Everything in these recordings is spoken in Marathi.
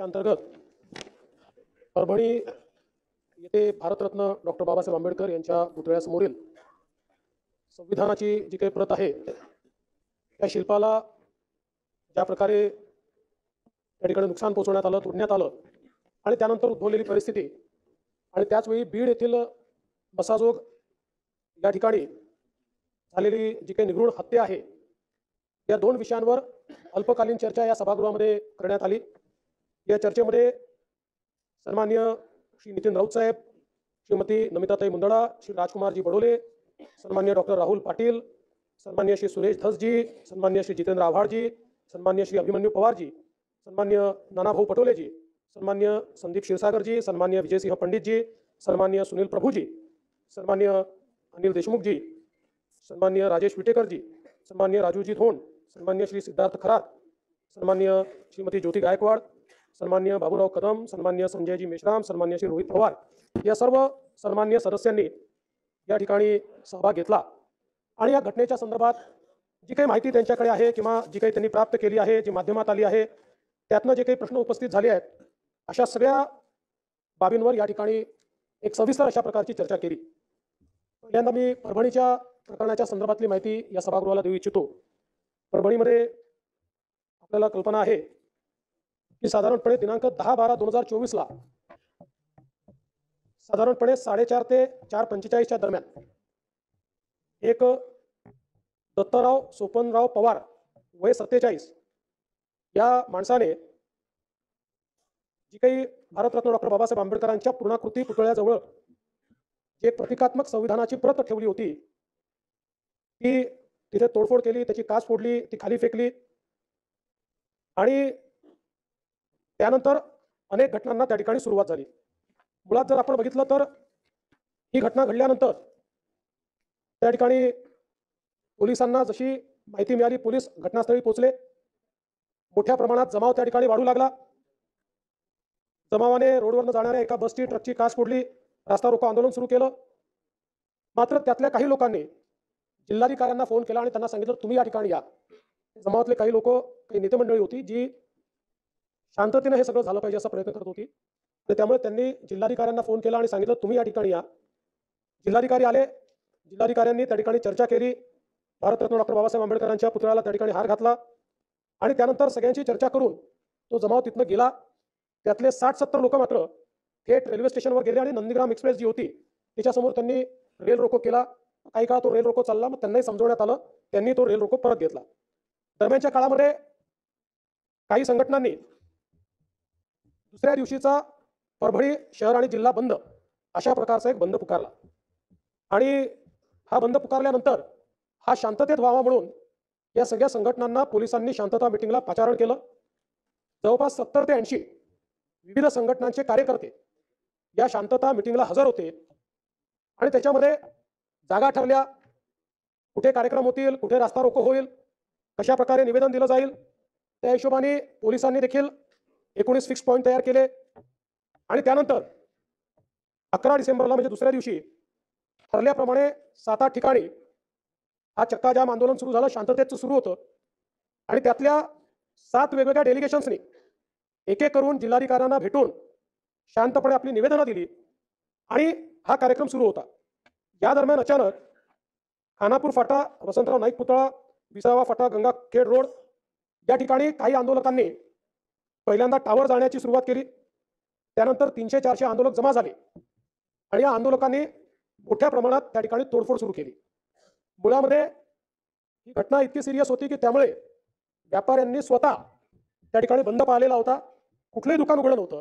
अंतर्गत परभणी येथे भारतरत्न डॉक्टर बाबासाहेब आंबेडकर यांच्या पुतळ्यासमोरील संविधानाची जी काही प्रत आहे त्या शिल्पाला ज्या प्रकारे त्या ठिकाणी नुकसान पोहोचवण्यात आलं, तोडण्यात आलं आणि त्यानंतर उद्भवलेली परिस्थिती आणि त्याचवेळी बीड येथील बसाजोग या ठिकाणी झालेली जी काही निगृढ हत्या आहे या दोन विषयांवर अल्पकालीन चर्चा या सभागृहामध्ये करण्यात आली। या चर्चेमध्ये सन्माननीय श्री नितीन राऊत साहेब, श्रीमती नमिताताई मुंदडा, श्री राजकुमारजी बडोले, सन्माननीय डॉक्टर राहुल पाटील, सन्माननीय श्री सुरेश धसजी, सन्माननीय श्री जितेंद्र आव्हाडजी, सन्माननीय श्री अभिमन्यू पवारजी, सन्माननीय नानाभाऊ पटोलेजी, सन्माननीय संदीप क्षीरसागरजी, सन्माननीय विजयसिंह पंडितजी, सन्माननीय सुनील प्रभुजी, सन्माननीय अनिल देशमुखजी, सन्माननीय राजेश विटेकरजी, सन्माननीय राजूजी धोंड, सन्माननीय श्री सिद्धार्थ खरात, सन्माननीय श्रीमती ज्योती गायकवाड, सन्माननीय बाबूराव कदम, सन्माननीय संजयजी मेश्राम, सन्माननीय श्री रोहित पवार या सर्व सन्माननीय सदस्यांनी या ठिकाणी सहभाग घेतला आणि या घटनेच्या संदर्भात जी काही माहिती त्यांच्याकडे आहे किंवा जी काही त्यांनी प्राप्त केली आहे, जी माध्यमात आली आहे, त्यातनं जे काही प्रश्न उपस्थित झाले आहेत अशा सगळ्या बाबींवर या ठिकाणी एक सविस्तर अशा प्रकारची चर्चा केली। पहिल्यांदा मी परभणीच्या प्रकरणाच्या संदर्भातली माहिती या सभागृहाला देऊ इच्छितो। परभणीमध्ये आपल्याला कल्पना आहे की साधारणपणे दिनांक 10/12/2024 ला साधारणपणे 4:30 ते 4:45 दरम्यान एक दत्तराव सोपनराव पवार वय 47 या माणसाने जी काही भारतरत्न डॉक्टर बाबासाहेब आंबेडकरांच्या पूर्णाकृती पुतळ्याजवळ जी एक प्रतिकात्मक संविधानाची प्रत ठेवली होती ती तिथे तोडफोड केली, त्याची काच फोडली, ती खाली फेकली आणि त्यानंतर अनेक घटनांना त्या ठिकाणी सुरुवात झाली। मुळात जर आपण बघितलं तर ही घटना घडल्यानंतर त्या ठिकाणी पोलिसांना जशी माहिती मिळाली, पोलीस घटनास्थळी पोहोचले, मोठ्या प्रमाणात जमाव त्या ठिकाणी वाढू लागला। जमावाने रोडवरनं जाणाऱ्या एका बसची, ट्रकची काच फोडली, रास्ता रोको आंदोलन सुरू केलं। मात्र त्यातल्या काही लोकांनी जिल्हाधिकाऱ्यांना फोन केला आणि त्यांना सांगितलं तुम्ही या ठिकाणी या। जमावातले काही लोक, काही नेते मंडळी होती जी शांततेने हे सगळं झालं पाहिजे असा प्रयत्न करत होती, तर त्यामुळे त्यांनी जिल्हाधिकाऱ्यांना फोन केला आणि सांगितलं तुम्ही या ठिकाणी या। जिल्हाधिकारी आले, जिल्हाधिकाऱ्यांनी त्या ठिकाणी चर्चा केली, भारतरत्न डॉक्टर बाबासाहेब आंबेडकरांच्या पुतळ्याला त्या ठिकाणी हार घातला आणि त्यानंतर सगळ्यांची चर्चा करून तो जमाव तिथनं गेला। त्यातले 60-70 लोक मात्र थेट रेल्वे स्टेशनवर गेले आणि नंदीग्राम एक्सप्रेस जी होती तिच्यासमोर त्यांनी रेल रोको केला। काही काळ तो रेल रोको चालला, मग त्यांनाही समजवण्यात आलं, त्यांनी तो रेल रोको परत घेतला। दरम्यानच्या काळामध्ये काही संघटनांनी दुसऱ्या दिवशीचा परभणी शहर आणि जिल्हा बंद अशा प्रकारचा एक बंद पुकारला आणि हा बंद पुकारल्यानंतर हा शांततेत व्हावा म्हणून या सगळ्या संघटनांना पोलिसांनी शांतता मीटिंगला पाचारण केलं। जवळपास 70 ते 80 विविध संघटनांचे कार्यकर्ते या शांतता मीटिंगला हजर होते आणि त्याच्यामध्ये जागा ठरल्या, कुठे कार्यक्रम होतील, कुठे रास्ता रोको होईल, कशा प्रकारे निवेदन दिलं जाईल, त्या हिशोबाने पोलिसांनी देखील 19 फिक्स पॉईंट तयार केले आणि त्यानंतर 11 डिसेंबरला म्हणजे दुसऱ्या दिवशी ठरल्याप्रमाणे 7-8 ठिकाणी हा चक्काजाम आंदोलन सुरू झालं, शांततेचं सुरू होतं आणि त्यातल्या 7 वेगवेगळ्या डेलिगेशन्सनी एक एक करून जिल्हाधिकाऱ्यांना भेटून शांतपणे आपली निवेदनं दिली आणि हा कार्यक्रम सुरू होता। या दरम्यान अचानक खानापूर फाटा, वसंतराव नाईक पुतळा, विसावा फाटा, गंगाखेड रोड या ठिकाणी काही आंदोलकांनी पहिल्यांदा टावर जाण्याची सुरुवात केली। त्यानंतर 300-400 आंदोलक जमा झाले आणि या आंदोलकांनी मोठ्या प्रमाणात त्या ठिकाणी तोडफोड सुरू केली। मुळामध्ये ही घटना इतकी सिरियस होती की त्यामुळे व्यापाऱ्यांनी स्वतः त्या ठिकाणी बंद पाळलेला होता, कुठलंही दुकान उघडं नव्हतं।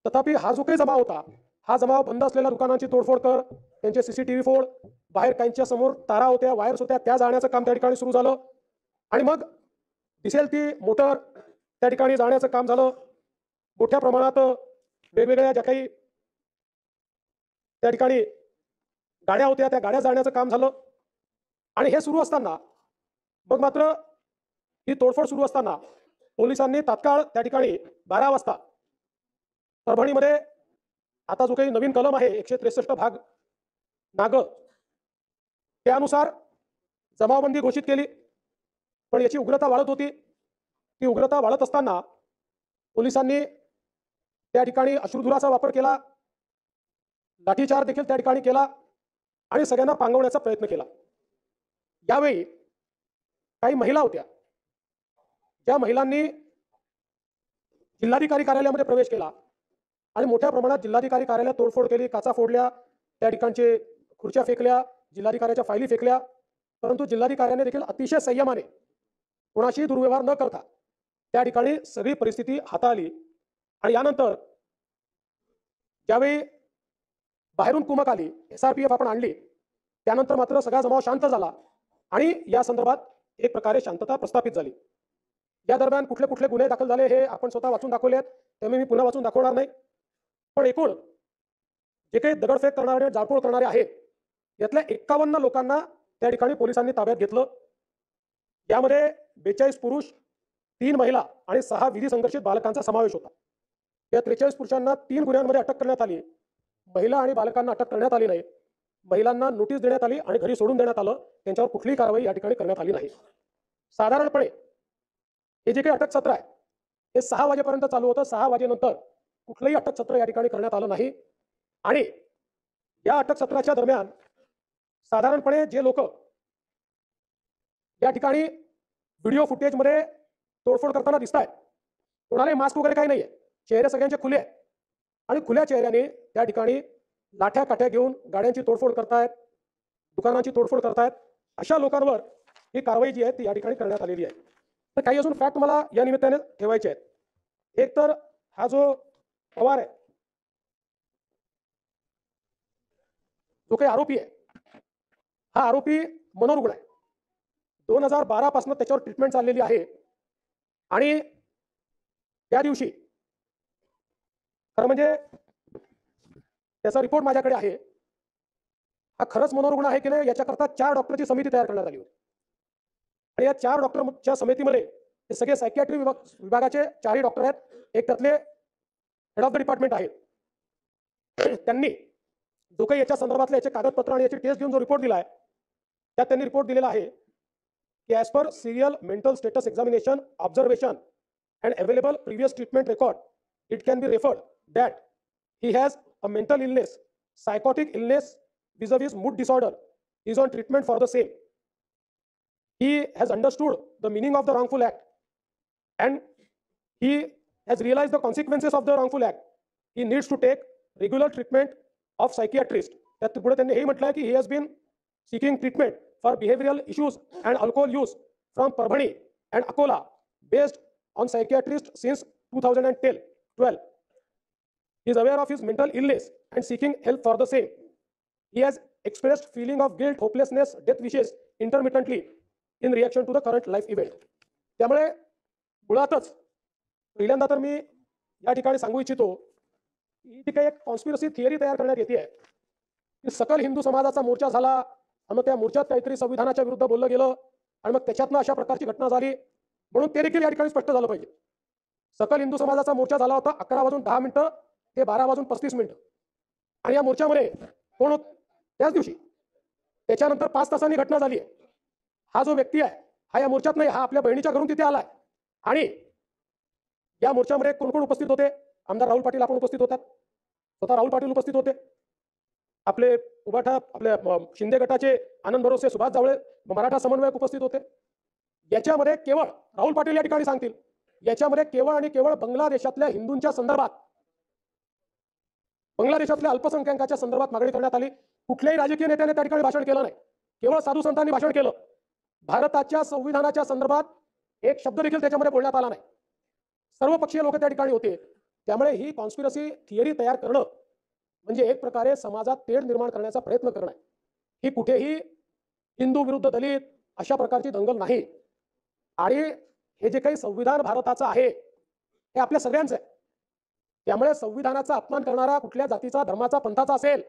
तथापि हा जो काही जमाव होता, हा जमाव बंद असलेल्या दुकानांची तोडफोड कर, त्यांचे CCTV फोड, बाहेर काहींच्या समोर तारा होत्या, वायर्स होत्या, त्या जाळण्याचं काम त्या ठिकाणी सुरू झालं आणि मग दिसेल ती मोटर त्या ठिकाणी जाळण्याचं काम झालं। मोठ्या प्रमाणात वेगवेगळ्या ज्या काही त्या ठिकाणी गाड्या होत्या त्या गाड्या जाळण्याचं काम झालं आणि हे सुरू असताना मग मात्र ही तोडफोड सुरू असताना पोलिसांनी तात्काळ त्या ठिकाणी 12 वाजता परभणीमध्ये आता जो काही नवीन कलम आहे 163 भाग नाग त्यानुसार जमावबंदी घोषित केली, पण याची उग्रता वाढत होती। ती उग्रता वाढत असताना पोलिसांनी त्या ठिकाणी अश्रुधुराचा वापर केला, लाठीचार्ज देखील त्या ठिकाणी केला आणि सगळ्यांना पांगवण्याचा प्रयत्न केला. यावेळी काही महिला होत्या, ज्या महिलांनी जिल्हाधिकारी कार्यालयामध्ये प्रवेश केला आणि मोठ्या प्रमाणात जिल्हाधिकारी कार्यालयात तोडफोड केली, काचा फोडल्या, त्या ठिकाणचे खुर्च्या फेकल्या, जिल्हाधिकाऱ्याच्या फायली फेकल्या. परंतु जिल्हाधिकाऱ्याने देखील अतिशय संयमाने कोणाशी दुर्व्यवहार न करता त्या ठिकाणी सगळी परिस्थिती हाताळली. आणि यानंतर ज्यावेळी बाहेरून कुमक आली, SRPF आपण आणली, त्यानंतर मात्र सगळा जमाव शांत झाला आणि या संदर्भात एक प्रकारे शांतता प्रस्थापित झाली. या दरम्यान कुठले कुठले गुन्हे दाखल झाले हे आपण स्वतः वाचून दाखवले आहेत, त्यामुळे मी पुन्हा वाचून दाखवणार नाही. पण एकूण जे काही दगडफेक करणारे, जाळपोळ करणारे आहेत, यातल्या 51 लोकांना त्या ठिकाणी पोलिसांनी ताब्यात घेतलं. यामध्ये 42 पुरुष, 3 महिला आणि 6 विधी संघर्षित बालकांचा समावेश होता. या 43 पुरुषांना 3 गुन्ह्यांमध्ये अटक करण्यात आली. महिला आणि बालकांना अटक करण्यात आली नाही. महिलांना नोटीस देण्यात आली आणि घरी सोडून देण्यात आलं. त्यांच्यावर कुठलीही कारवाई या ठिकाणी करण्यात आली नाही. साधारणपणे हे जे काही अटक सत्र आहे हे 6 वाजेपर्यंत चालू होतं. 6 वाजेनंतर कुठलंही अटक सत्र या ठिकाणी करण्यात आलं नाही. आणि या अटक सत्राच्या दरम्यान साधारणपणे जे लोक या ठिकाणी व्हिडिओ फुटेजमध्ये तोडफोड करताना दिसत आहेत, कोणालाही मास्क वगैरे काही नाहीये, चेहरे सगळ्यांचे खुले आहेत आणि खुल्या चेहऱ्याने त्या ठिकाणी लाठ्या काठ्या घेऊन गाड्यांची तोडफोड करतायत, दुकानांची तोडफोड करतायत. अशा लोकांवर ही कारवाई जी आहे ती या ठिकाणी करण्यात आलेली आहे. तर काही अजून फॅक्ट मला या निमित्ताने ठेवायचे आहेत. एक तर हा जो पवार आहे, जो काही आरोपी आहे, हा आरोपी मनोरुग्ण आहे. 2012 पासून त्याच्यावर ट्रीटमेंट चाललेली आहे आणि त्या दिवशी खरं म्हणजे त्याचा रिपोर्ट माझ्याकडे आहे. हा खरंच मनोरुग्ण आहे की नाही याच्याकरता 4 डॉक्टरची समिती तयार करण्यात आली होती आणि या 4 डॉक्टरच्या समितीमध्ये हे सगळे सायकियाट्री विभागाचे 4ही डॉक्टर आहेत. एक त्यातले हेड ऑफ द डिपार्टमेंट आहेत. त्यांनी जो काही याच्या संदर्भातले याचे कागदपत्र आणि याची टेस्ट घेऊन जो रिपोर्ट दिला आहे त्यात त्यांनी रिपोर्ट दिलेला आहे की as per serial mental status examination observation and available previous treatment record it can be referred that he has a mental illness, psychotic illness vis-a-vis mood disorder, is on treatment for the same. He has understood the meaning of the wrongful act and he has realized the consequences of the wrongful act. He needs to take regular treatment of psychiatrist. त्यात पुढे त्यांनी हे म्हटलं की he has been seeking treatment for behavioral issues and alcohol use from Parbhani and Akola based on psychiatrist since 2012. He is aware of his mental illness and seeking help for the same. He has expressed feeling of guilt, hopelessness, death wishes intermittently in reaction to the current life event. त्यामुळे मुळातच पहिल्यांदा तर मी या ठिकाणी सांगू इच्छितो की जी काही एक कॉन्स्पिरसी थिअरी तयार करण्यात येते आहे की सकल हिंदू समाजाचा मोर्चा झाला आणि मग त्या मोर्चात काहीतरी संविधानाच्या विरुद्ध बोललं गेलं आणि मग त्याच्यातनं अशा प्रकारची घटना झाली, म्हणून ते देखील या ठिकाणी स्पष्ट झालं पाहिजे. सकल हिंदू समाजाचा मोर्चा झाला होता 11:10 ते 12:35 आणि या मोर्चामध्ये कोण होत त्याच दिवशी, त्याच्यानंतर 5 तासांनी घटना झाली आहे. हा जो व्यक्ती आहे हा या मोर्चात नाही, हा आपल्या बहिणीच्या घरून तिथे आलाय. आणि या मोर्चामध्ये कोण कोण उपस्थित होते? आमदार राहुल पाटील आपण उपस्थित होतात, स्वतः राहुल पाटील उपस्थित होते, आपले उभाठा आपल्या शिंदे गटाचे आनंद भरोसे, सुभाष जावळे, मराठा समन्वयक उपस्थित होते. याच्यामध्ये केवळ राहुल पाटील या ठिकाणी सांगतील, याच्यामध्ये केवळ आणि केवळ बांगलादेशातल्या हिंदूंच्या संदर्भात, बांगलादेशातल्या अल्पसंख्याकांच्या संदर्भात मागणी करण्यात आली. कुठल्याही राजकीय नेत्याने त्या ठिकाणी भाषण केलं नाही, केवळ साधू संतांनी भाषण केलं. भारताच्या संविधानाच्या संदर्भात एक शब्द देखील त्याच्यामध्ये बोलण्यात आला नाही. सर्वपक्षीय लोक त्या ठिकाणी होते. त्यामुळे ही कॉन्स्पिरसी थिअरी तयार करणं म्हणजे एक प्रकारे समाजात तेढ निर्माण करण्याचा प्रयत्न करणं आहे. ही कुठेही हिंदू विरुद्ध दलित अशा प्रकारची दंगल नाही. आणि हे जे काही संविधान भारताचं आहे हे आपल्या सगळ्यांचं आहे. त्यामुळे संविधानाचा अपमान करणारा कुठल्या जातीचा, धर्माचा, पंथाचा असेल,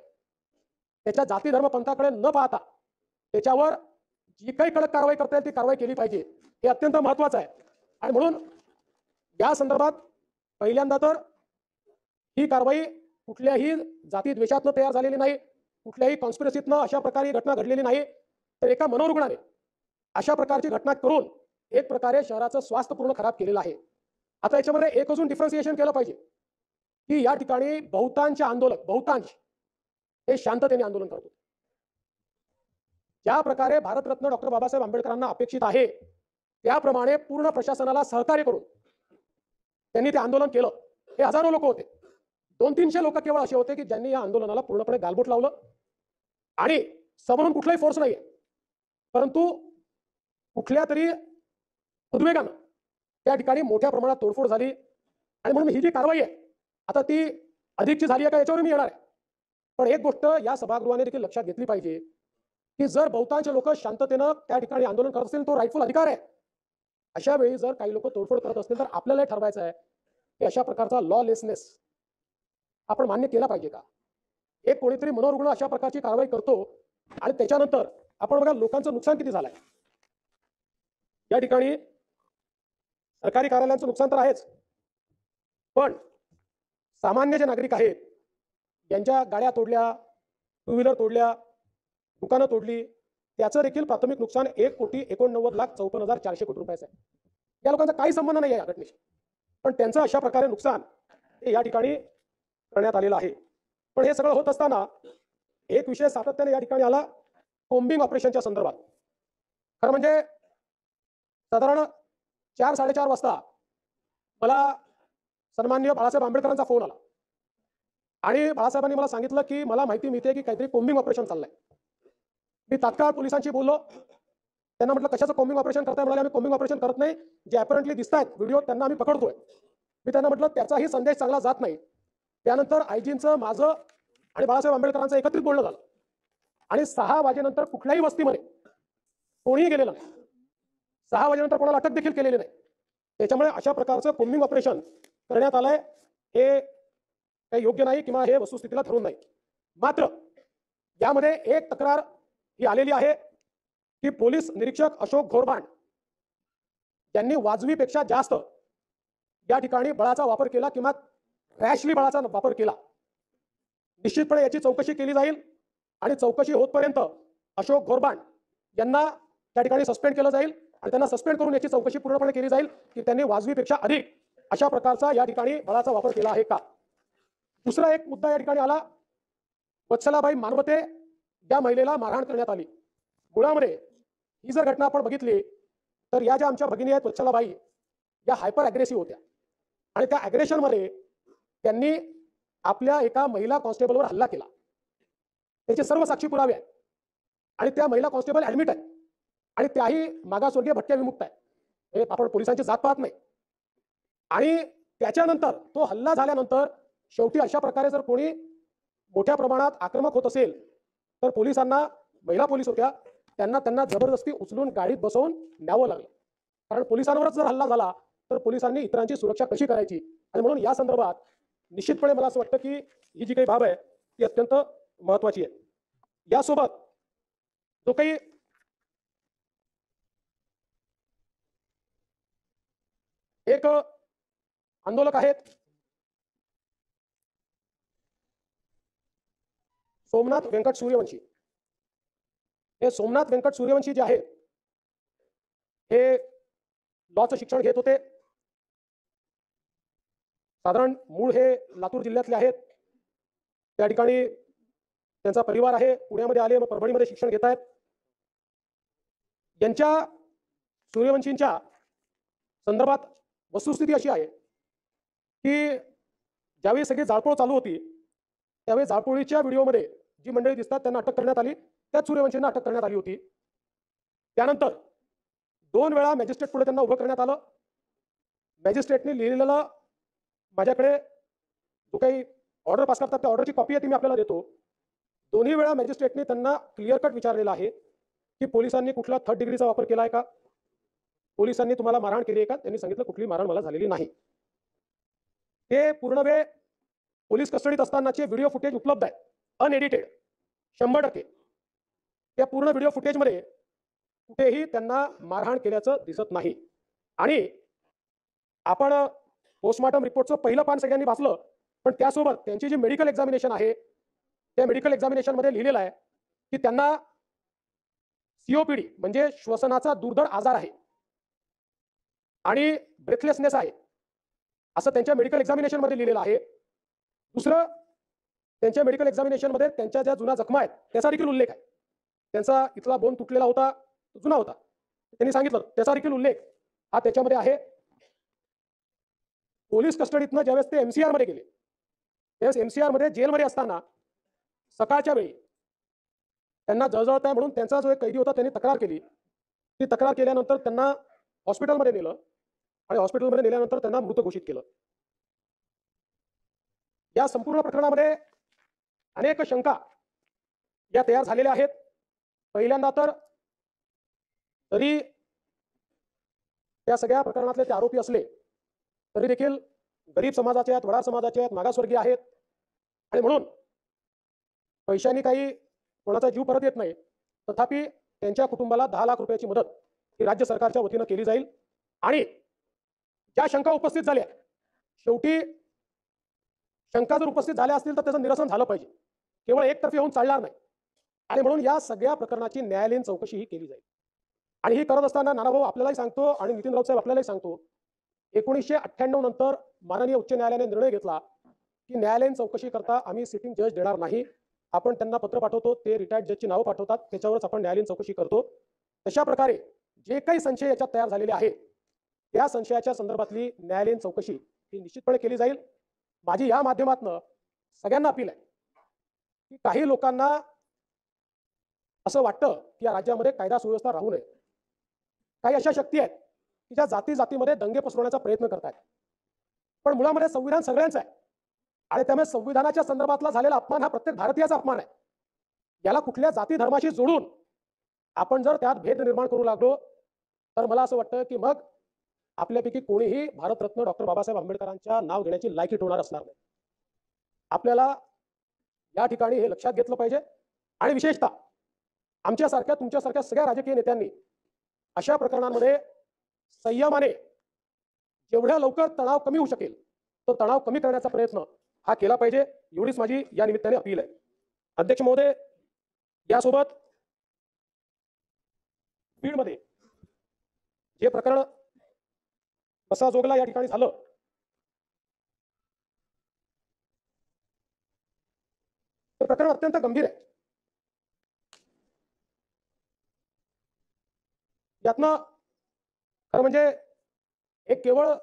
त्याच्या जाती धर्म पंथाकडे न पाहता त्याच्यावर जी काही कडक कारवाई करता येईल ती कारवाई केली पाहिजे, हे अत्यंत महत्त्वाचं आहे. आणि म्हणून या संदर्भात पहिल्यांदा तर ही कारवाई कुठल्याही जाती द्वेषातनं तयार झालेली नाही, कुठल्याही कॉन्स्पिरसीतनं अशा प्रकारे घटना घडलेली नाही, तर एका मनोरुग्णाने अशा प्रकारची घटना करून एक प्रकारे शहराचं स्वास्थ्य पूर्ण खराब केलेलं आहे. आता याच्यामध्ये एक अजून डिफरन्सिएशन केलं पाहिजे. की या ठिकाणी बहुतांश आंदोलक हे शांततेने आंदोलन करत होते. ज्या प्रकारे भारतरत्न डॉक्टर बाबासाहेब आंबेडकरांना अपेक्षित आहे त्याप्रमाणे पूर्ण प्रशासनाला सहकार्य करून त्यांनी ते आंदोलन केलं. हे हजारो लोक होते. 200-300 लोक केवळ असे होते की ज्यांनी या आंदोलनाला पूर्णपणे गालबोट लावलं आणि समोरून कुठलाही फोर्स नाहीये, परंतु कुठल्या तरी उद्वेगानं त्या ठिकाणी मोठ्या प्रमाणात तोडफोड झाली. आणि म्हणून ही जी कारवाई आहे आता ती अधिकची झाली आहे का याच्यावर मी येणार आहे. पण एक गोष्ट या सभागृहाने देखील लक्षात घेतली पाहिजे की जर बहुतांश लोक शांततेनं त्या ठिकाणी आंदोलन करत असतील तो राईटफुल अधिकार आहे. अशा वेळी जर काही लोक तोडफोड करत असतील तर आपल्याला ठरवायचं आहे की अशा प्रकारचा लॉलेसनेस आपण मान्य केला पाहिजे का. एक कोणीतरी मनोरुग्ण अशा प्रकारची कारवाई करतो आणि त्याच्यानंतर आपण बघा लोकांचं नुकसान किती झालंय. या ठिकाणी सरकारी कार्यालयांचं नुकसान तर आहेच, पण सामान्य जे नागरिक आहेत यांच्या गाड्या तोडल्या, टू व्हीलर तोडल्या, दुकानं तोडली, त्याचं देखील प्राथमिक नुकसान 1,89,54,400 कोटी रुपयाचं आहे. या लोकांचा काही संबंध नाही आहे या घटनेशी, पण त्यांचं अशा प्रकारे नुकसान हे या ठिकाणी करण्यात आलेलं आहे. पण हे सगळं होत असताना एक विषय सातत्याने या ठिकाणी आला, कोम्बिंग ऑपरेशनच्या संदर्भात. खरं म्हणजे साधारण 4-4:30 वाजता मला सन्माननीय बाळासाहेब आंबेडकरांचा फोन आला आणि बाळासाहेबांनी मला सांगितलं की मला माहिती मिळते की काहीतरी कोम्बिंग ऑपरेशन चाललंय. मी तात्काळ पोलिसांशी बोललो. त्यांना म्हटलं कशाचं कोम्बिंग ऑपरेशन करताय. म्हणाले आम्ही कोम्बिंग ऑपरेशन करत नाही, जे अपरंटली दिसत आहेत व्हिडिओ त्यांना आम्ही पकडतोय. मी त्यांना म्हटलं त्याचाही संदेश चांगला जात नाही. त्यानंतर आयजींचं माझं आणि बाळासाहेब आंबेडकरांचं एकत्रित बोलणं झालं आणि 6 वाजेनंतर कुठल्याही वस्तीमध्ये कोणीही गेलेलं नाही. 6 वाजेनंतर कोणाला अटक देखील केलेली नाही. त्याच्यामुळे अशा प्रकारचं कोम्बिंग ऑपरेशन करण्यात आलंय हे काही योग्य नाही किंवा हे वस्तुस्थितीला धरून नाही. मात्र यामध्ये एक तक्रार ही आलेली आहे की पोलीस निरीक्षक अशोक घोरबाण यांनी वाजवीपेक्षा जास्त या ठिकाणी बळाचा वापर केला किंवा रॅशली बळाचा वापर केला. निश्चितपणे याची चौकशी केली जाईल आणि चौकशी होतपर्यंत अशोक घोरबाण यांना त्या ठिकाणी सस्पेंड केलं जाईल आणि त्यांना सस्पेंड करून याची चौकशी पूर्णपणे केली जाईल की त्यांनी वाजवीपेक्षा अधिक अशा प्रकारचा या ठिकाणी बळाचा वापर केला आहे का. दुसरा एक मुद्दा या ठिकाणी आला, वत्सलाबाई मानवते या महिलेला मारहाण करण्यात आली. मुळामध्ये ही जर घटना आपण बघितली तर या ज्या आमच्या भगिनी आहेत वत्सलाबाई या हायपर अग्रेसिव्ह होत्या आणि त्या अग्रेशनमध्ये त्यांनी आपल्या एका महिला कॉन्स्टेबलवर हल्ला केला. त्याचे सर्व साक्षी पुरावे आहेत आणि त्या महिला कॉन्स्टेबल ऍडमिट आहेत आणि त्याही मागासवर्गीय भटक्या विमुक्त आहे. आपण पोलिसांची जात पाहत नाही. आणि त्याच्यानंतर तो हल्ला झाल्यानंतर शेवटी अशा प्रकारे जर कोणी मोठ्या प्रमाणात आक्रमक होत असेल तर पोलिसांना, महिला पोलीस होत्या, त्यांना जबरदस्ती उचलून गाडीत बसवून न्यावं लागलं. कारण पोलिसांवरच जर हल्ला झाला तर पोलिसांनी इतरांची सुरक्षा कशी करायची. आणि म्हणून या संदर्भात निश्चितपणे मला असं वाटतं की ही जी काही बाब आहे ती अत्यंत महत्वाची आहे. यासोबत जो काही एक आंदोलक आहेत सोमनाथ व्यंकट सूर्यवंशी, हे सोमनाथ व्यंकट सूर्यवंशी जे आहेत हे लॉचं शिक्षण घेत होते. साधारण मूळ हे लातूर जिल्ह्यातले आहेत. त्या ठिकाणी त्यांचा परिवार आहे, पुण्यामध्ये आले, मग परभणीमध्ये शिक्षण घेत आहेत. यांच्या सूर्यवंशींच्या संदर्भात वस्तुस्थिती अशी आहे की ज्यावेळी सगळी जाळपोळ चालू होती त्यावेळी जाळपोळीच्या व्हिडिओमध्ये जी मंडळी दिसतात त्यांना अटक करण्यात आली, त्याच सूर्यवंशींना अटक करण्यात आली होती. त्यानंतर 2 वेळा मॅजिस्ट्रेट पुढे त्यांना उभं करण्यात आलं. मॅजिस्ट्रेटने लिहिलेलं माझ्याकडे जो काही ऑर्डर पास करतात त्या ऑर्डरची कॉपी आहे ती मी आपल्याला देतो. दोन्ही वेळा मॅजिस्ट्रेटने त्यांना क्लिअर कट विचारलेलं आहे की पोलिसांनी कुठला 3rd डिग्रीचा वापर केला आहे का, पोलिसांनी तुम्हाला मारहाण केली आहे का. त्यांनी सांगितलं कुठली मारहाण मला झालेली नाही. ते पूर्ण वेळ पोलीस कस्टडीत असतानाचे व्हिडिओ फुटेज उपलब्ध आहे, अनएडिटेड 100%. त्या पूर्ण व्हिडिओ फुटेजमध्ये कुठेही त्यांना मारहाण केल्याचं दिसत नाही. आणि आपण पोस्टमॉर्टम रिपोर्टचं पहिलं पान सगळ्यांनी वाचलं, पण त्यासोबत त्यांची जी मेडिकल एक्झामिनेशन आहे त्या मेडिकल एक्झामिनेशनमध्ये लिहिलेलं आहे की त्यांना COPD म्हणजे श्वसनाचा दुर्धर आजार आहे आणि ब्रेथलेसनेस आहे असं त्यांच्या मेडिकल एक्झामिनेशनमध्ये लिहिलेलं आहे. दुसरं, त्यांच्या मेडिकल एक्झामिनेशनमध्ये त्यांच्या ज्या जुन्या जखमा आहेत त्याचा देखील उल्लेख आहे. त्यांचा इथला बोन तुटलेला होता, जुना होता, त्यांनी सांगितलं, त्याचा देखील उल्लेख हा त्याच्यामध्ये आहे. पोलीस कस्टडीतनं ज्यावेळेस ते MCR मध्ये गेले, त्यावेळेस MCR मध्ये जेलमध्ये असताना सकाळच्या वेळी त्यांना जळजळत आहे म्हणून त्यांचा जो एक कैदी होता त्यांनी तक्रार केली. ती तक्रार केल्यानंतर त्यांना हॉस्पिटलमध्ये नेलं आणि हॉस्पिटलमध्ये नेल्यानंतर त्यांना मृत घोषित केलं. या संपूर्ण प्रकरणामध्ये अनेक शंका या तयार झालेल्या आहेत. पहिल्यांदा तर तरी त्या सगळ्या प्रकरणातले ते आरोपी असले तरी देखील गरीब समाजाचे आहेत, वडार समाजाचे आहेत, मागासवर्गीय आहेत आणि म्हणून पैशांनी काही कोणाचा जीव परत येत नाही. तथापि त्यांच्या कुटुंबाला 10 लाख रुपयाची मदत ही राज्य सरकारच्या वतीनं केली जाईल. आणि ज्या शंका उपस्थित झाल्या, शेवटी शंका जर उपस्थित झाल्या असतील तर त्याचं निरसन झालं पाहिजे, केवळ एकतर्फी होऊन चालणार नाही. आणि म्हणून या सगळ्या प्रकरणाची न्यायालयीन चौकशी ही केली जाईल. आणि ही करत असताना नानाभाऊ आपल्यालाही सांगतो आणि नितीन राऊत साहेब आपल्यालाही सांगतो, 1998 नंतर माननीय उच्च न्यायालयाने निर्णय घेतला की न्यायालयीन चौकशी करता आम्ही सिटिंग जज देणार नाही. आपण त्यांना पत्र पाठवतो, ते रिटायर्ड जजची नावं पाठवतात, त्याच्यावरच आपण न्यायालयीन चौकशी करतो. तशा प्रकारे जे काही संशय याच्यात तयार झालेले आहेत त्या संशयाच्या संदर्भातली न्यायालयीन चौकशी ही निश्चितपणे केली जाईल. माझी या माध्यमातून सगळ्यांना अपील आहे की काही लोकांना असं वाटतं की या राज्यामध्ये कायदा सुव्यवस्था राहू नये. काही अशा शक्ती आहेत की ज्या जाती जातीमध्ये दंगे पसरवण्याचा प्रयत्न करतात. पण मुळामध्ये संविधान सगळ्यांचं आहे आणि त्यामुळे संविधानाच्या संदर्भातला झालेला अपमान हा प्रत्येक भारतीयाचा अपमान आहे. याला कुठल्या जाती धर्माशी जोडून आपण जर त्यात भेद निर्माण करू लागलो तर मला असं वाटतं की मग आपल्यापैकी कोणीही भारतरत्न डॉक्टर बाबासाहेब आंबेडकरांच्या नाव घेण्याची लायकी ठेवणार असणार नाही. आपल्याला या ठिकाणी हे लक्षात घेतलं पाहिजे. आणि विशेषतः आमच्यासारख्या तुमच्यासारख्या सगळ्या राजकीय नेत्यांनी अशा प्रकरणांमध्ये संयमाने जेवढ्या लवकर तणाव कमी होऊ शकेल तो तणाव कमी करण्याचा प्रयत्न हा केला पाहिजे. एवढीच माझी या निमित्ताने अपील आहे. अध्यक्ष महोदय, यासोबत बीडमध्ये जे प्रकरण बसाजोगला या ठिकाणी झालं, ते प्रकरण अत्यंत गंभीर आहे. यातनं खरं म्हणजे एक केवळ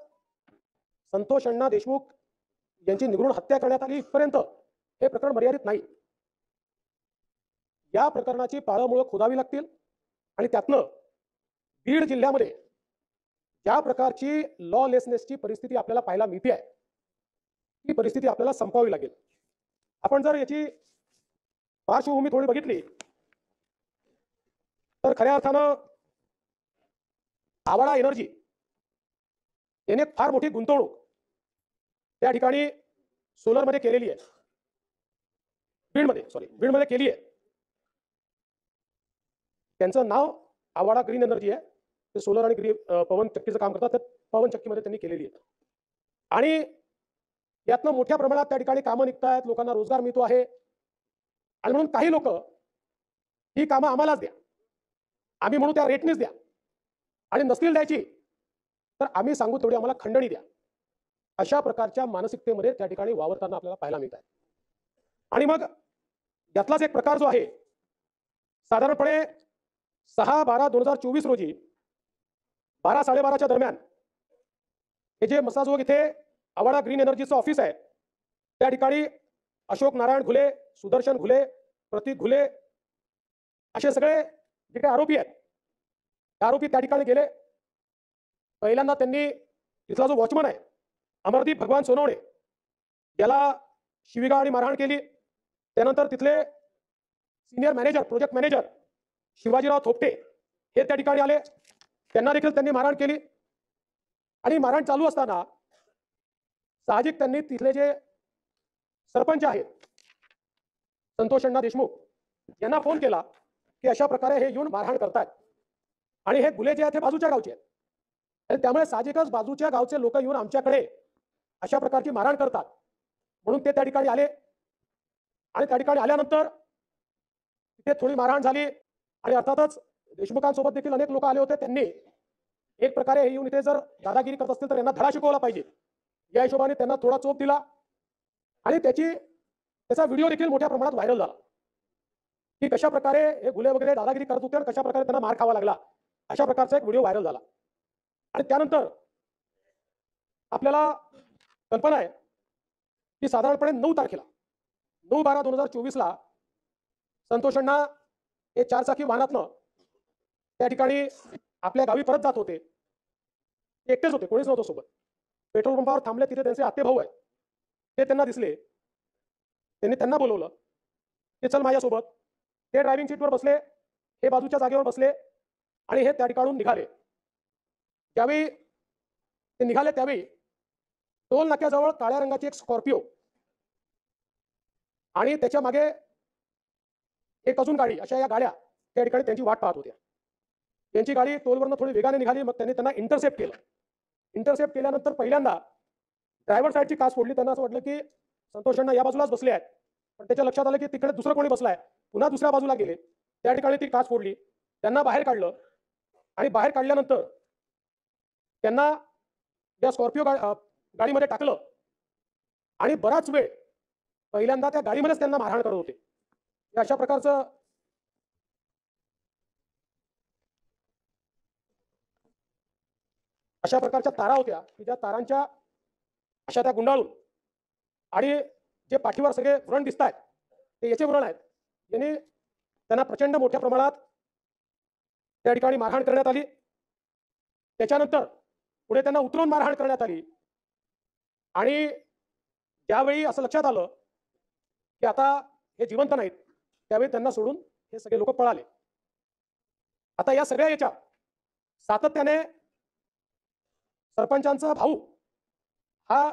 संतोष अण्णा देशमुख यांची निगडून हत्या करण्यात आली इथपर्यंत हे प्रकरण मर्यादित नाही. या प्रकरणाची पाळंमुळं खोदावी लागतील आणि त्यातनं बीड जिल्ह्यामध्ये ज्या प्रकारची लॉलेसनेसची परिस्थिती आपल्याला पाहायला मिळते आहे ती परिस्थिती आपल्याला संपवावी लागेल. आपण जर याची पार्श्वभूमी थोडी बघितली तर खऱ्या अर्थानं आवाडा एनर्जी याने फार मोठी गुंतवणूक त्या ठिकाणी सोलरमध्ये केलेली आहे. बीडमध्ये केली आहे. त्यांचं नाव आवाडा ग्रीन एनर्जी आहे. ते सोलर आणि पवन चक्कीचं काम करतात. त्या पवन चक्कीमध्ये त्यांनी केलेली आहे. आणि यातनं मोठ्या प्रमाणात त्या ठिकाणी कामं निघत आहेत, लोकांना रोजगार मिळतो आहे. आणि म्हणून काही लोक ही कामं आम्हालाच द्या, आम्ही म्हणू त्या रेटनीच द्या, आणि नसतील द्यायची तर आम्ही सांगू तेवढी आम्हाला खंडणी द्या, अशा प्रकारच्या मानसिकतेमध्ये त्या ठिकाणी वावरताना आपल्याला पाहायला मिळत आहे. आणि मग यातलाच एक प्रकार जो आहे, साधारणपणे 6/12/2024 रोजी 12-12:30च्या दरम्यान हे जे मसाजोग इथे आवाडा ग्रीन एनर्जीचं ऑफिस आहे त्या ठिकाणी अशोक नारायण घुले, सुदर्शन घुले, प्रतीक घुले असे सगळे जे काही आरोपी आहेत त्या आरोपी त्या ठिकाणी गेले. पहिल्यांदा त्यांनी तिथला जो वॉचमन आहे अमरदीप भगवान सोनवणे याला शिवीगाळ आणि मारहाण केली. त्यानंतर तिथले senior manager, project manager Shivajirao Thopte हे त्या ठिकाणी आले, त्यांना देखील त्यांनी मारहाण केली. आणि मारहाण चालू असताना साहजिक त्यांनी तिथले जे सरपंच आहेत संतोष अण्णा देशमुख यांना फोन केला की अशा प्रकारे हे येऊन मारहाण करतात आणि हे गुन्हे जे आहेत ते बाजूच्या गावचे आहेत आणि त्यामुळे साहजिकच बाजूच्या गावचे लोक येऊन आमच्याकडे अशा प्रकारची मारहाण करतात. म्हणून ते त्या ठिकाणी आले आणि त्या ठिकाणी आल्यानंतर तिथे थोडी मारहाण झाली आणि अर्थातच देशमुखांसोबत देखील अनेक लोक आले होते. त्यांनी एक प्रकारे हे येऊन इथे जर दादागिरी करत असतील तर यांना धडा शिकवला पाहिजे या हिशोबाने त्यांना थोडा चोप दिला. आणि त्याचा व्हिडिओ देखील मोठ्या प्रमाणात व्हायरल झाला की कशा प्रकारे हे गुले वगैरे दादागिरी करत होते आणि कशा प्रकारे त्यांना मार खावा लागला, अशा प्रकारचा एक व्हिडिओ व्हायरल झाला. आणि त्यानंतर आपल्याला कल्पना आहे की साधारणपणे 9 तारखेला 9/12/2024 ला संतोष अण्णा हे चारचाकी वाहनातनं त्या ठिकाणी आपल्या गावी परत जात होते. ते एकटेच होते, कोणीच नव्हतं सोबत. पेट्रोल पंपावर थांबले, तिथे त्यांचे आत्तेभाऊ आहेत, ते त्यांना दिसले. त्यांनी त्यांना बोलवलं की चल माझ्यासोबत. ते ड्रायव्हिंग सीटवर बसले, हे बाजूच्या जागेवर बसले आणि हे त्या ठिकाणून निघाले. त्यावेळी ते निघाले त्यावेळी टोल नाक्याजवळ काळ्या रंगाची एक स्कॉर्पिओ आणि त्याच्या मागे एक अजून गाडी, अशा या गाड्या त्या ठिकाणी त्यांची वाट पाहत होत्या. त्यांची गाडी टोलवरनं थोडी वेगाने निघाली. मग त्यांनी त्यांना इंटरसेप्ट केलं. इंटरसेप्ट केल्यानंतर पहिल्यांदा ड्रायव्हर साईडची काच फोडली. त्यांना असं वाटलं की संतोष अण्णा या बाजूलाच बसले आहेत, पण त्याच्या लक्षात आलं की तिकडे दुसरं कोणी बसलाय. पुन्हा दुसऱ्या बाजूला गेले, त्या ठिकाणी ती काच फोडली. त्यांना बाहेर काढलं आणि बाहेर काढल्यानंतर त्यांना या स्कॉर्पिओ गाडीमध्ये टाकलं आणि बराच वेळ पहिल्यांदा त्या गाडीमध्येच त्यांना मारहाण करत होते. अशा प्रकारचं अशा प्रकारच्या तारा होत्या की ज्या तारांच्या अशा त्या गुंडाळून आणि जे पाठीवर सगळे व्रण दिसत आहेत ते याचे व्रण आहेत. यांनी त्यांना प्रचंड मोठ्या प्रमाणात त्या ठिकाणी मारहाण करण्यात आली. त्याच्यानंतर पुढे त्यांना उतरून मारहाण करण्यात आली आणि त्यावेळी असं लक्षात आलं की आता हे जिवंत नाहीत. त्यावेळी त्यांना सोडून हे सगळे लोक पळाले. आता या सगळ्या याच्या सातत्याने सरपंचांचा भाऊ हा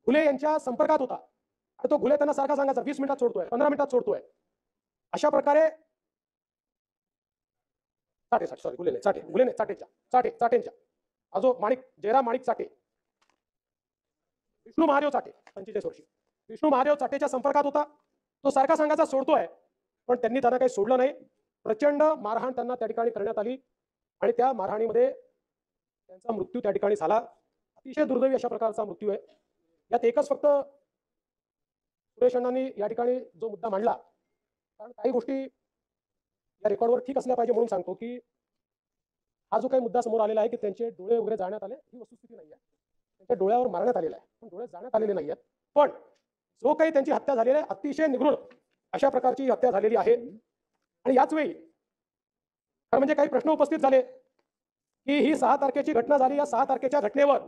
घुले यांच्या संपर्कात होता आणि तो घुले त्यांना सारखा सांगायचा 20 मिनिटात सोडतोय, 15 मिनिटात सोडतोय. अशा प्रकारे चाटेंच्या अजो माणिक जयराम माणिक चाटे, विष्णू महादेव चाटे 45 वर्षी, विष्णू महादेव चाटेच्या संपर्कात होता. तो सारखा सांगायचा सोडतोय, पण त्यांनी त्यांना काही सोडलं नाही. प्रचंड मारहाण त्यांना त्या ठिकाणी करण्यात आली आणि त्या मारहाणीमध्ये त्यांचा मृत्यू त्या ठिकाणी झाला. अतिशय दुर्दैवी अशा प्रकारचा मृत्यू आहे. यात एकच फक्त सुरेश अण्णांनी या ठिकाणी जो मुद्दा मांडला, कारण काही गोष्टी या रेकॉर्डवर ठीक असल्या पाहिजे म्हणून सांगतो की हा जो काही मुद्दा समोर आलेला आहे की त्यांचे डोळे वगैरे जाळण्यात आले, ही वस्तुस्थिती नाही आहे. त्यांच्या डोळ्यावर मारण्यात आलेला आहे, पण डोळे जाळण्यात आलेले नाही आहेत. पण जो काही त्यांची हत्या झालेली आहे, अतिशय निगृढ अशा प्रकारची हत्या झालेली आहे. आणि याच वेळी म्हणजे काही प्रश्न उपस्थित झाले की ही 6 तारखेची घटना झाली. या 6 तारखेच्या घटनेवर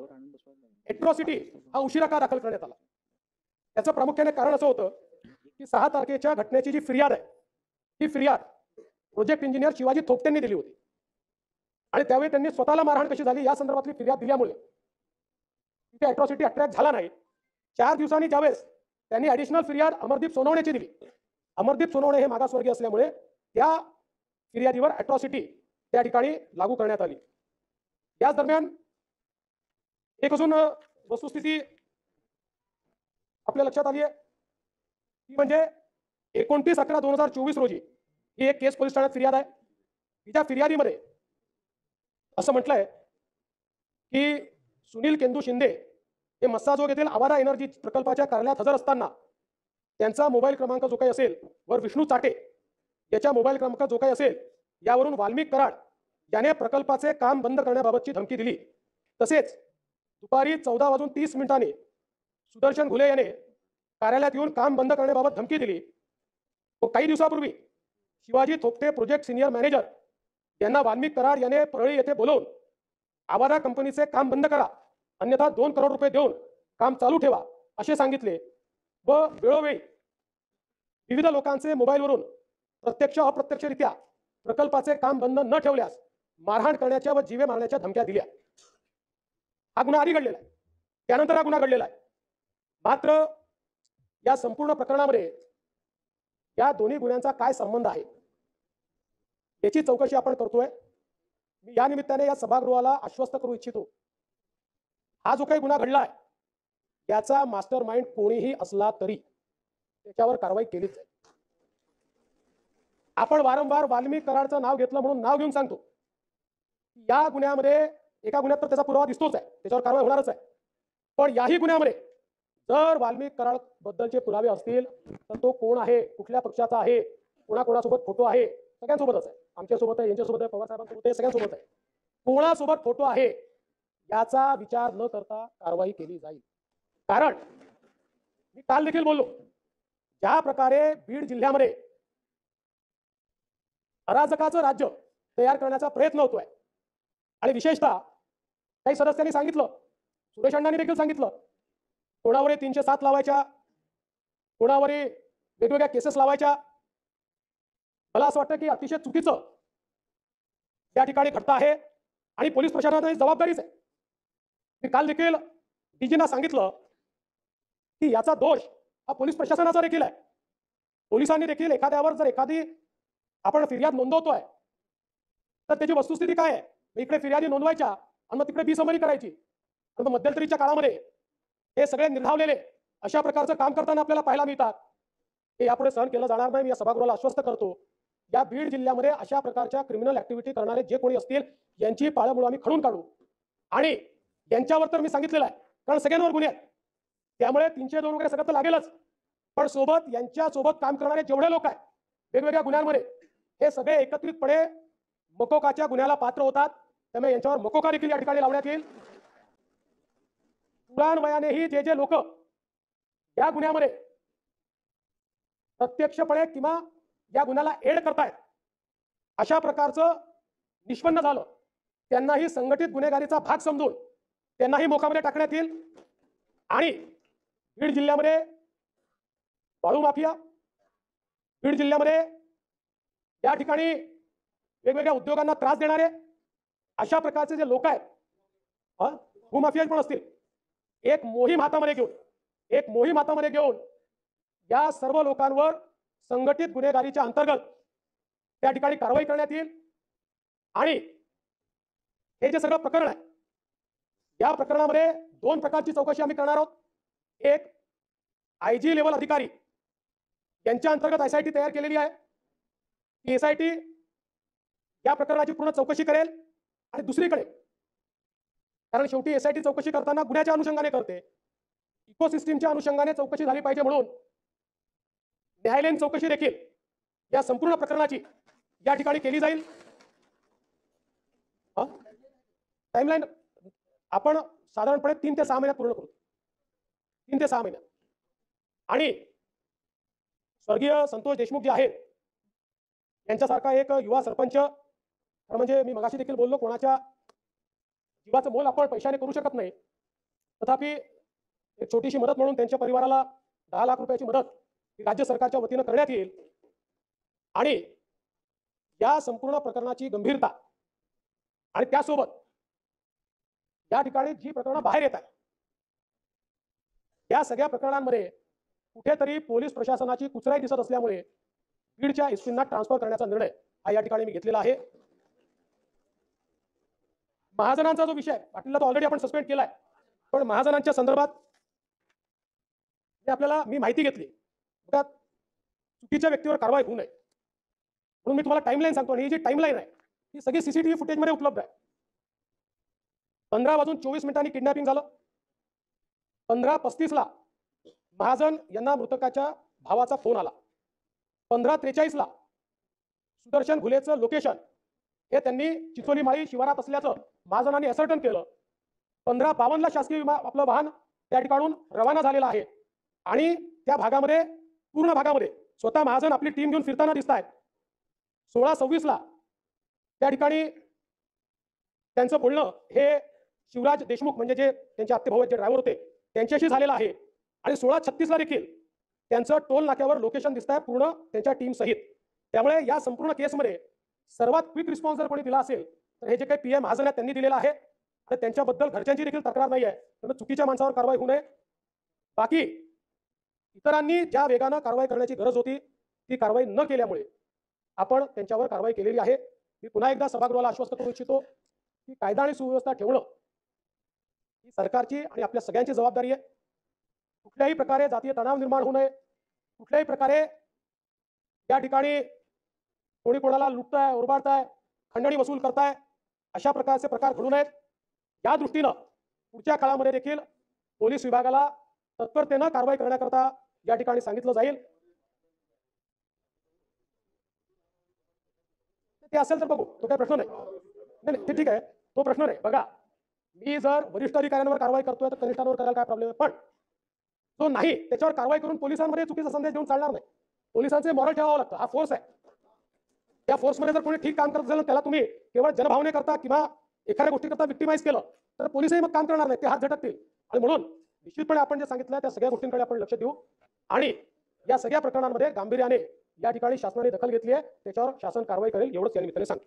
एट्रॉसिटी हा उशिरा का दाखल करण्यात आला? त्याचं प्रामुख्याने कारण असं होतं की 6 तारखेच्या घटनेची जी फिर्याद आहे, ही फिर्याद प्रोजेक्ट इंजिनियर शिवाजी थोपटेंनी दिली होती आणि त्यावेळी त्यांनी स्वतःला मारहाण कशी झाली या संदर्भातली फिर्याद दिल्यामुळे तिथे अॅट्रॉसिटी अट्रॅक्ट झाला नाही. 4 दिवसांनी ज्यावेळेस त्यांनी ऍडिशनल फिर्याद अमरदीप सोनवणेची दिली, अमरदीप सोनवणे हे मागासवर्गीय असल्यामुळे त्या फिर्यादीवर अॅट्रॉसिटी त्या ठिकाणी लागू करण्यात आली. याच दरम्यान एक अजून वस्तुस्थिती आपल्या लक्षात आली आहे ती म्हणजे 29/11/2024 रोजी ही एक केस पोलीस ठाण्यात फिर्याद आहे. तिच्या फिर्यादीमध्ये असं म्हटलंय की सुनील केंदू शिंदे हे मस्साजोग येथील आवारा एनर्जी प्रकल्पाच्या कार्यालयात हजर असताना त्यांचा मोबाईल क्रमांक जो काही असेल वर विष्णू चाटे याच्या मोबाईल क्रमांक जो काही असेल यावरून वाल्मिक कराड याने प्रकल्पाचे काम बंद करण्याबाबतची धमकी दिली. तसेच दुपारी 14:30 सुदर्शन घुले याने कार्यालयात येऊन काम बंद करण्याबाबत धमकी दिली. तो काही दिवसापूर्वी Shivaji Thopte project senior manager यांना वाल्मिक कराड याने परळी येथे बोलवून आवारा कंपनीचे काम बंद करा, अन्यथा 2 करोड रुपये देऊन काम चालू ठेवा असे सांगितले व वेळोवेळी विविध लोकांचे मोबाईलवरून प्रत्यक्ष अप्रत्यक्षरित्या प्रकल्पाचे काम बंद न ठेवल्यास मारहाण करण्याच्या व जीवे मारण्याच्या धमक्या दिल्या. हा गुन्हा आधी घडलेला आहे, त्यानंतर हा गुन्हा घडलेला आहे. मात्र या संपूर्ण प्रकरणामध्ये या दोन्ही गुन्ह्यांचा काय संबंध आहे याची चौकशी आपण करतोय. मी या निमित्ताने या सभागृहाला आश्वस्त करू इच्छितो, हा जो काही गुन्हा घडला आहे याचा मास्टर माइंड कोणीही असला तरी त्याच्यावर कारवाई केलीच आहे. आपण वारंवार वाल्मिक कराडचं नाव घेतलं म्हणून नाव घेऊन सांगतो या गुन्ह्यामध्ये एका गुन्ह्यात तर त्याचा पुरावा दिसतोच आहे, त्याच्यावर कारवाई होणारच आहे. पण याही गुन्ह्यामध्ये जर वाल्मिक कराड बद्दलचे पुरावे असतील तर तो कोण आहे, कुठल्या पक्षाचा आहे, कोणाकोणासोबत फोटो आहे, सगळ्यांसोबतच आहे. आमच्यासोबत आहे, यांच्यासोबत आहे, पवार साहेबांसोबत आहे, सगळ्यांसोबत आहे. कोणासोबत फोटो आहे याचा विचार न करता कारवाई केली जाईल. कारण मी काल देखील बोललो, ज्या प्रकारे बीड जिल्ह्यामध्ये अराजकाचं राज्य तयार करण्याचा प्रयत्न होतोय आणि विशेषतः काही सदस्यांनी सांगितलं, सुरेश अण्णांनी देखील सांगितलं, कोणावर 307 लावायच्या, कोणावर वेगवेगळ्या केसेस लावायच्या. मला असं वाटतं की अतिशय चुकीचं या ठिकाणी घडतं आहे आणि पोलीस प्रशासनाची जबाबदारीच आहे. मी काल देखील डीजींना सांगितलं की याचा दोष हा पोलीस प्रशासनाचा देखील आहे. पोलिसांनी देखील एखाद्यावर जर एखादी आपण फिर्याद नोंदवतोय तर त्याची वस्तुस्थिती काय आहे, इकडे फिर्यादी नोंदवायच्या आणि मग तिकडे बिसंमरी करायची. मग मध्यंतरीच्या काळामध्ये हे सगळे निर्धावलेले अशा प्रकारचं काम करताना आपल्याला पाहायला मिळतात. हे यापुढे सहन केलं जाणार नाही. मी या सभागृहाला आश्वस्त करतो, या बीड जिल्ह्यामध्ये अशा प्रकारच्या क्रिमिनल ऍक्टिव्हिटी करणारे जे कोणी असतील यांची पाळंमुळं आम्ही खणून काढू. आणि यांच्यावर तर मी सांगितलेलं आहे, कारण सगळ्यांवर गुन्हे आहेत, त्यामुळे 302 वगैरे सगळं तर लागेलच. पण सोबत यांच्यासोबत काम करणारे जेवढे लोक आहेत वेगवेगळ्या गुन्ह्यांमध्ये, हे सगळे एकत्रितपणे मकोकाच्या गुन्ह्याला पात्र होतात. त्यामुळे यांच्यावर मकोका देखील या ठिकाणी लावण्यात येईल. पुराणवयानेही जे जे लोक या गुन्ह्यामध्ये प्रत्यक्षपणे किंवा या गुन्ह्याला एड करतायत अशा प्रकारचं निष्पन्न झालं, त्यांनाही संघटित गुन्हेगारीचा भाग समजून त्यांनाही मोकामध्ये टाकण्यात येईल. आणि बीड जिल्ह्यामध्ये वाळू माफिया, बीड जिल्ह्यामध्ये या ठिकाणी वेगवेगळ्या उद्योगांना त्रास देणारे अशा प्रकारचे जे लोक आहेत, भूमाफिया पण असतील, एक मोहीम हातामध्ये घेऊन या सर्व लोकांवर संघटित गुन्हेगारीच्या अंतर्गत त्या ठिकाणी कारवाई करण्यात येईल. आणि हे जे सगळं प्रकरण आहे, या प्रकरणामध्ये 2 प्रकारची चौकशी आम्ही करणार आहोत. एक आयजी लेवल अधिकारी यांच्या अंतर्गत एसआयटी तयार केलेली आहे. ही एसआयटी या प्रकरणाची पूर्ण चौकशी करेल. आणि दुसरीकडे, कारण शेवटी एसआयटी चौकशी करताना गुन्ह्याच्या अनुषंगाने करते, इकोसिस्टीमच्या अनुषंगाने चौकशी झाली पाहिजे, म्हणून न्यायालयीन चौकशी देखील या संपूर्ण प्रकरणाची या ठिकाणी केली जाईल. टाइमलाईन आपण साधारणपणे 3 ते 6 महिन्यात पूर्ण करू. 3 ते 6 महिन्यात. आणि स्वर्गीय संतोष देशमुख जे आहेत, यांच्यासारखा एक युवा सरपंच, म्हणजे मी मगाशी देखील बोललो, कोणाच्या जीवाचं मोल आपण पैशाने करू शकत नाही, तथापि एक छोटीशी मदत म्हणून त्यांच्या परिवाराला 10 लाख रुपयाची मदत राज्य सरकारच्या वतीनं करण्यात येईल. आणि या संपूर्ण प्रकरणाची गंभीरता आणि त्यासोबत या ठिकाणी जी प्रकरणं बाहेर येत आहेत, या सगळ्या प्रकरणांमध्ये कुठेतरी पोलीस प्रशासनाची कुचराई दिसत असल्यामुळे बीडच्या एसपींना ट्रान्सफर करण्याचा निर्णय हा या ठिकाणी मी घेतलेला आहे. महाजनांचा जो विषय पाटीलला तो ऑलरेडी आपण सस्पेंड केलाय, पण महाजनांच्या संदर्भात आपल्याला मी माहिती घेतली, त्यात चुकीच्या व्यक्तीवर कारवाई होऊ नये म्हणून मी तुम्हाला टाइमलाईन सांगतो. आणि ही जी टाइमलाईन आहे ही सगळी सीसीटीव्ही फुटेजमध्ये उपलब्ध आहे. 15:24 किडनॅपिंग झालं. 15:35 महाजन यांना मृतकाच्या भावाचा फोन आला. 15:43 सुदर्शन घुलेचं लोकेशन हे त्यांनी चिचोली माळी शिवारात असल्याचं महाजनांनी असर्टन केलं. 15:52 शासकीय आपलं वाहन त्या ठिकाणून रवाना झालेलं आहे. आणि त्या भागामध्ये, पूर्ण भागामध्ये स्वतः महाजन आपली टीम घेऊन फिरताना दिसत आहेत. 16:26 त्या ठिकाणी त्यांचं बोलणं हे शिवराज देशमुख, म्हणजे जे त्यांचे आत्तेभाऊ जे ड्रायव्हर होते, त्यांच्याशी झालेलं आहे. आणि 16:36 देखील त्यांचं टोल नाक्यावर लोकेशन दिसत आहे पूर्ण त्यांच्या टीम सहित. त्यामुळे या संपूर्ण केसमध्ये सर्वात क्विक रिस्पॉन्स जर कोणी दिला असेल तर हे जे काही PM महाजन आहेत त्यांनी दिलेलं आहे. आणि त्यांच्याबद्दल घरच्यांची देखील तक्रार नाही आहे, त्यामुळे चुकीच्या माणसावर कारवाई होऊ नये. बाकी इतरांनी ज्या वेगानं कारवाई करण्याची गरज होती ती कारवाई न केल्यामुळे आपण त्यांच्यावर कारवाई केलेली आहे. मी पुन्हा एकदा सभागृहाला आश्वस्त करू इच्छितो की कायदा आणि सुव्यवस्था ठेवणं ही सरकारची आणि आपल्या सगळ्यांची जबाबदारी आहे. कुठल्याही प्रकारे जातीय तणाव निर्माण होऊ नये, कुठल्याही प्रकारे या ठिकाणी कोणी कोणाला लुटताय, ओरबाडताय, खंडणी वसूल करताय, अशा प्रकारचे प्रकार घडू नयेत. या दृष्टीनं पुढच्या काळामध्ये देखील पोलीस विभागाला तत्परतेनं कारवाई करण्याकरता या ठिकाणी सांगितलं जाईल. ते असेल तर बघू, तो काही प्रश्न नाही. नाही नाही, ते ठीक आहे, तो प्रश्न नाही. बघा, मी जर वरिष्ठ अधिकाऱ्यांवर कारवाई करतोय तर कनिष्ठांवर करायला काय प्रॉब्लेम आहे? पण तो नाही त्याच्यावर कारवाई करून पोलिसांमध्ये चुकीचा संदेश देऊन चालणार नाही. पोलिसांचे मॉरल ठेवावं लागतं. हा फोर्स आहे. त्या फोर्समध्ये जर कोणी ठीक काम करत असेल ना, त्याला तुम्ही केवळ जनभावने करता किंवा एखाद्या गोष्टीकरता विक्टिमाइज केलं तर पोलिसही मग काम करणार नाही, ते हात झटकतील. आणि म्हणून निश्चितपणे आपण जे सांगितलं त्या सगळ्या गोष्टींकडे आपण लक्ष देऊ आणि या सगळ्या प्रकरणांमध्ये गांभीर्याने या ठिकाणी शासनाने दखल घेतली आहे, त्याच्यावर शासन कारवाई करेल एवढंच या निमित्ताने सांगतो.